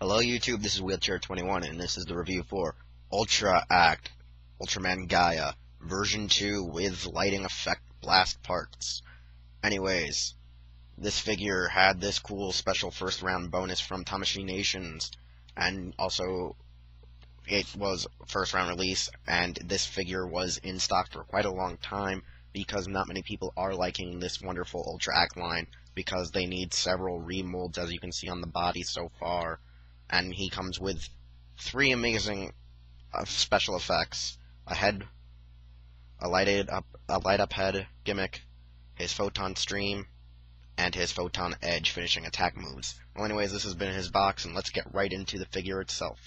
Hello YouTube, this is Wheelchair21 and this is the review for Ultraman Gaia version 2 with lighting effect blast parts. Anyways, this figure had this cool special first round bonus from Tamashii Nations, and also it was first round release, and this figure was in stock for quite a long time because not many people are liking this wonderful Ultra Act line because they need several remolds, as you can see on the body so far. And he comes with 3 amazing special effects: a head, a light up head gimmick, his photon stream, and his Photon Edge finishing attack moves. Well, anyways, this has been his box, and let's get right into the figure itself.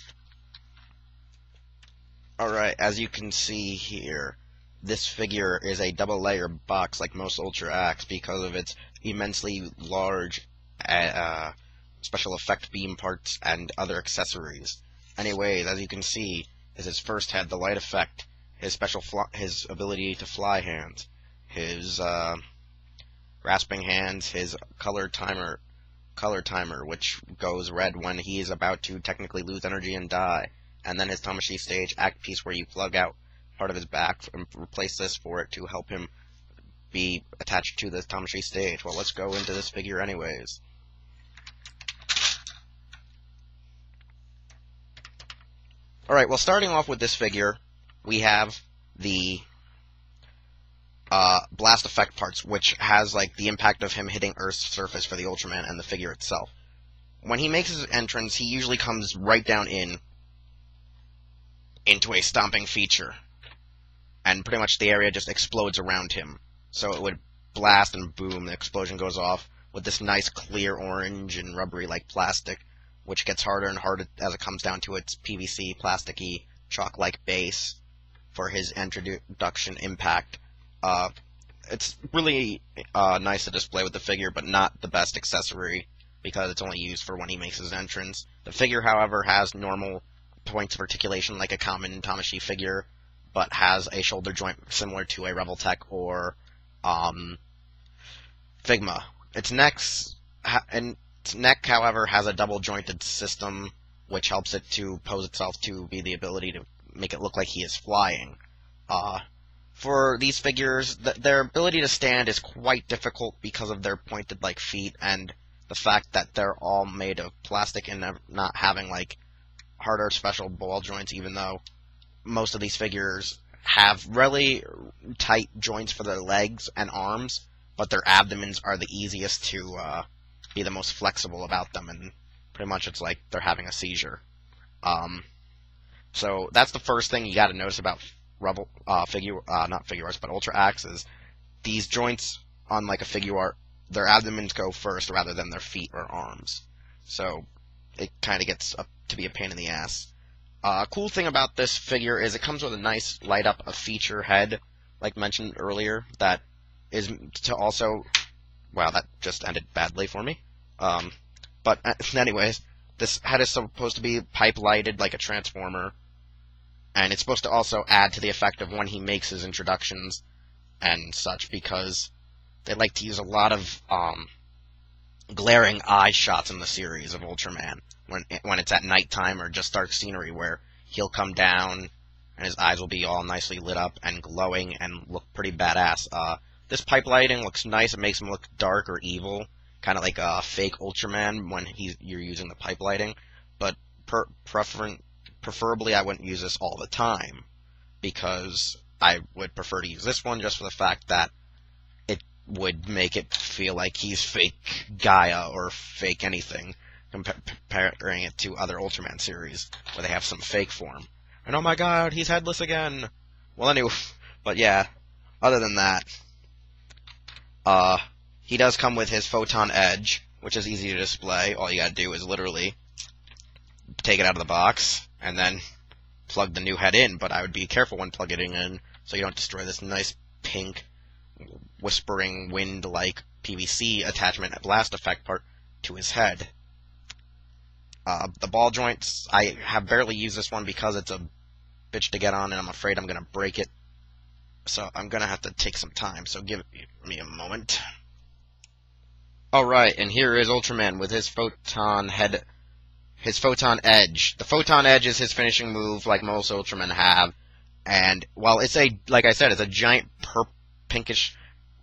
Alright, as you can see here, this figure is a double layer box like most Ultra Acts because of its immensely large special effect beam parts and other accessories. Anyways, as you can see, is his first head, the light effect, his his ability to fly hands, his grasping hands, his color timer, which goes red when he is about to technically lose energy and die, and then his Tamashii stage act piece where you plug out part of his back and replace this for it to help him be attached to the Tamashii stage. Well, let's go into this figure anyways. Alright, well, starting off with this figure, we have the blast effect parts, which has like the impact of him hitting Earth's surface for the Ultraman and the figure itself. When he makes his entrance, he usually comes right down into a stomping feature, and pretty much the area just explodes around him. So it would blast and boom, the explosion goes off with this nice clear orange and rubbery like plastic, which gets harder and harder as it comes down to its PVC, plasticky, chalk-like base for his introduction impact. It's really nice to display with the figure, but not the best accessory because it's only used for when he makes his entrance. The figure, however, has normal points of articulation like a common Tamashii figure, but has a shoulder joint similar to a Revoltech or Figma. Its neck, however, has a double-jointed system, which helps it to pose itself to be the ability to make it look like he is flying. For these figures, their ability to stand is quite difficult because of their pointed-like feet and the fact that they're all made of plastic and not having like harder special ball joints, even though most of these figures have really tight joints for their legs and arms, but their abdomens are the easiest to be the most flexible about them, and pretty much it's like they're having a seizure. So that's the first thing you got to notice about not figure arts, but Ultra Acts, is these joints, unlike a figure art, their abdomens go first rather than their feet or arms. So it kind of gets up to be a pain in the ass. Cool thing about this figure is it comes with a nice light up a feature head, like mentioned earlier, that is to also... Wow, that just ended badly for me. But anyways, this head is supposed to be pipe lighted like a transformer, and it's supposed to also add to the effect of when he makes his introductions and such, because they like to use a lot of glaring eye shots in the series of Ultraman when it's at nighttime or just dark scenery, where he'll come down and his eyes will be all nicely lit up and glowing and look pretty badass. This pipe lighting looks nice. It makes him look dark or evil, kind of like a fake Ultraman when you're using the pipe lighting. But preferably, I wouldn't use this all the time, because I would prefer to use this one just for the fact that it would make it feel like he's fake Gaia or fake anything, comparing it to other Ultraman series where they have some fake form. And oh my god, he's headless again! Well, anyway, but yeah, other than that, he does come with his Photon Edge, which is easy to display. All you gotta do is literally take it out of the box and then plug the new head in, but I would be careful when plugging it in so you don't destroy this nice pink whispering wind-like PVC attachment blast effect part to his head. The ball joints, I have barely used this one because it's a bitch to get on and I'm afraid I'm gonna break it. So I'm gonna have to take some time, so give me a moment. Alright, and here is Ultraman with his Photon Head his Photon Edge. The Photon Edge is his finishing move, like most Ultramen have. And, well, it's like I said, it's a giant pinkish,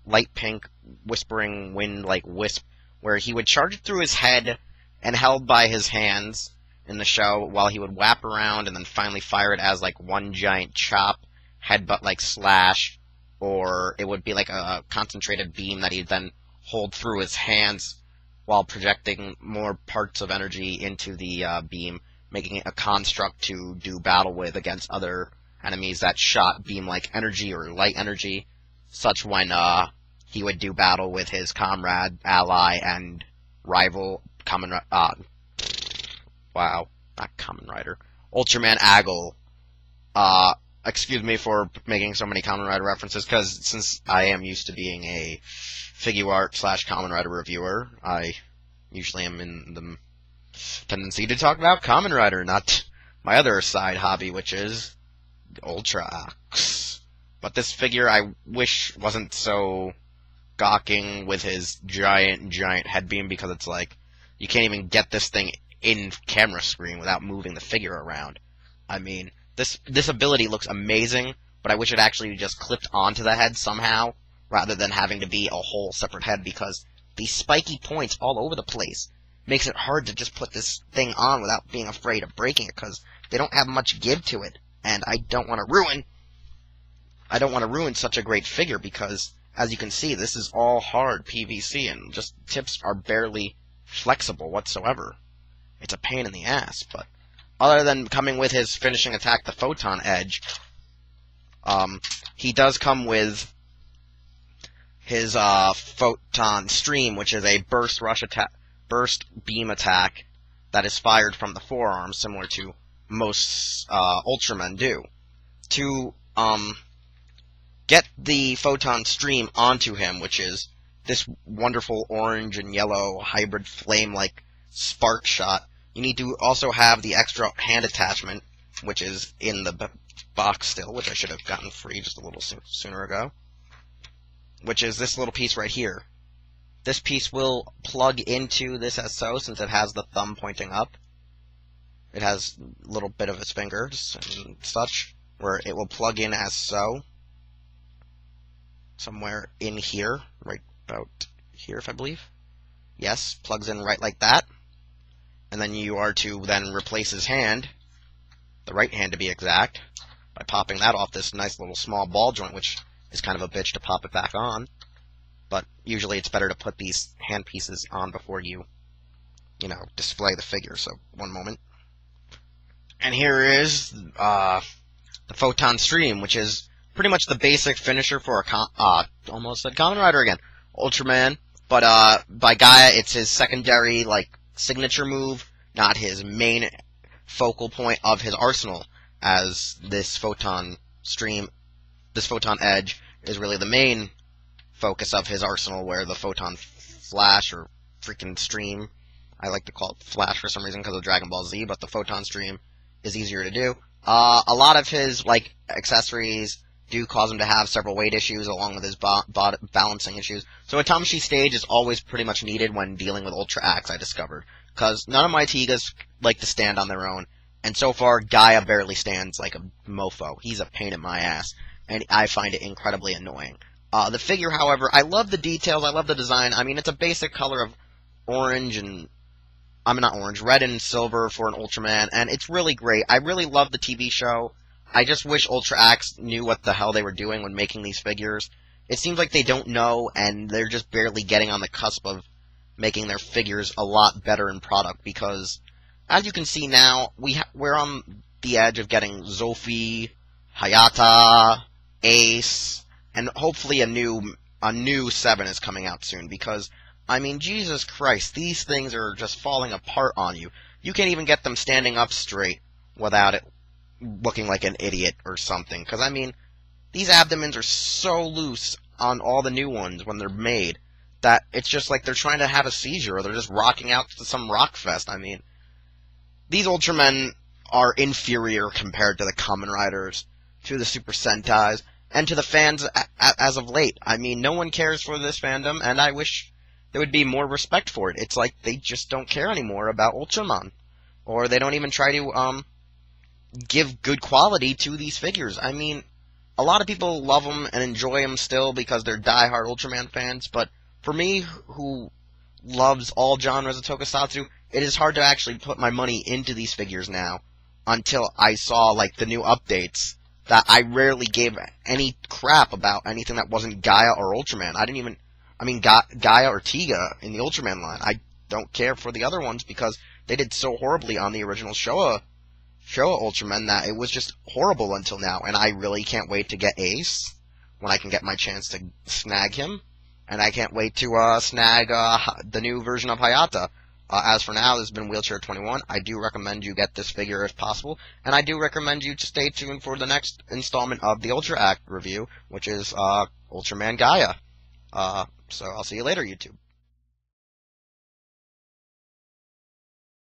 light pink, whispering wind-like wisp, where he would charge it through his head and held by his hands in the show, while he would wrap around and then finally fire it as, like, one giant chop, headbutt-like slash, or it would be like a concentrated beam that he'd then hold through his hands while projecting more parts of energy into the beam, making it a construct to do battle with against other enemies that shot beam-like energy or light energy, such when he would do battle with his comrade, ally, and rival Ultraman Aggle. Excuse me for making so many Kamen Rider references, because since I am used to being a figure art / Kamen Rider reviewer, I usually am in the tendency to talk about Kamen Rider, not my other side hobby, which is Ultra Axe. But this figure I wish wasn't so gawking with his giant head beam, because it's like, you can't even get this thing in camera screen without moving the figure around. I mean, this ability looks amazing, but I wish it actually just clipped onto the head somehow, rather than having to be a whole separate head, because these spiky points all over the place makes it hard to just put this thing on without being afraid of breaking it, because they don't have much give to it, and I don't want to ruin such a great figure, because, as you can see, this is all hard PVC, and just tips are barely flexible whatsoever. It's a pain in the ass, but other than coming with his finishing attack, the Photon Edge, he does come with his Photon Stream, which is a burst beam attack that is fired from the forearm, similar to most Ultramen do. To get the Photon Stream onto him, which is this wonderful orange and yellow hybrid flame-like spark shot, you need to also have the extra hand attachment, which is in the box still, which I should have gotten free just a little sooner ago, which is this little piece right here. This piece will plug into this as so, since it has the thumb pointing up. It has a little bit of its fingers and such, where it will plug in as so. Somewhere in here, right about here, if I believe. Yes, plugs in right like that. And then you are to then replace his hand, the right hand to be exact, by popping that off this nice little small ball joint, which is kind of a bitch to pop it back on. But usually it's better to put these hand pieces on before you display the figure. So, one moment. And here is the Photon Stream, which is pretty much the basic finisher for a almost said Kamen Rider again, Ultraman. But by Gaia, it's his secondary, signature move, not his main focal point of his arsenal, as this Photon Edge is really the main focus of his arsenal, where the Photon Flash, or freaking Stream, I like to call it Flash for some reason because of Dragon Ball Z, but the Photon Stream is easier to do. A lot of his, accessories do cause him to have several weight issues, along with his balancing issues. So a Tamashii stage is always pretty much needed when dealing with Ultra Axe, I discovered. Because none of my Tigas like to stand on their own, and so far, Gaia barely stands like a mofo. He's a pain in my ass, and I find it incredibly annoying. The figure, however, I love the details, I love the design. I mean, it's a basic color of orange and... red and silver for an Ultraman, and it's really great. I really love the TV show. I just wish Ultra Axe knew what the hell they were doing when making these figures. It seems like they don't know, and they're just barely getting on the cusp of making their figures a lot better in product, because, as you can see now, we're on the edge of getting Zophie, Hayata, Ace, and hopefully a new 7 is coming out soon, because, I mean, Jesus Christ, these things are just falling apart on you. You can't even get them standing up straight without it looking like an idiot or something. Because, I mean, these abdomens are so loose on all the new ones when they're made that it's just like they're trying to have a seizure, or they're just rocking out to some rock fest. I mean, these Ultramen are inferior compared to the Kamen Riders, to the Super Sentais, and to the fans as of late. I mean, no one cares for this fandom, and I wish there would be more respect for it. It's like they just don't care anymore about Ultraman. or they don't even try to give good quality to these figures. I mean, a lot of people love them and enjoy them still because they're diehard Ultraman fans, but for me, who loves all genres of tokusatsu, it is hard to actually put my money into these figures now until I saw, like, the new updates that I rarely gave any crap about anything that wasn't Gaia or Ultraman. Gaia or Tiga in the Ultraman line. I don't care for the other ones because they did so horribly on the original Showa Ultraman that it was just horrible until now, and I really can't wait to get Ace when I can get my chance to snag him, and I can't wait to snag the new version of Hayata. As for now, this has been Wheelchair 21. I do recommend you get this figure if possible, and I do recommend you to stay tuned for the next installment of the Ultra Act review, which is Ultraman Gaia. So I'll see you later, YouTube.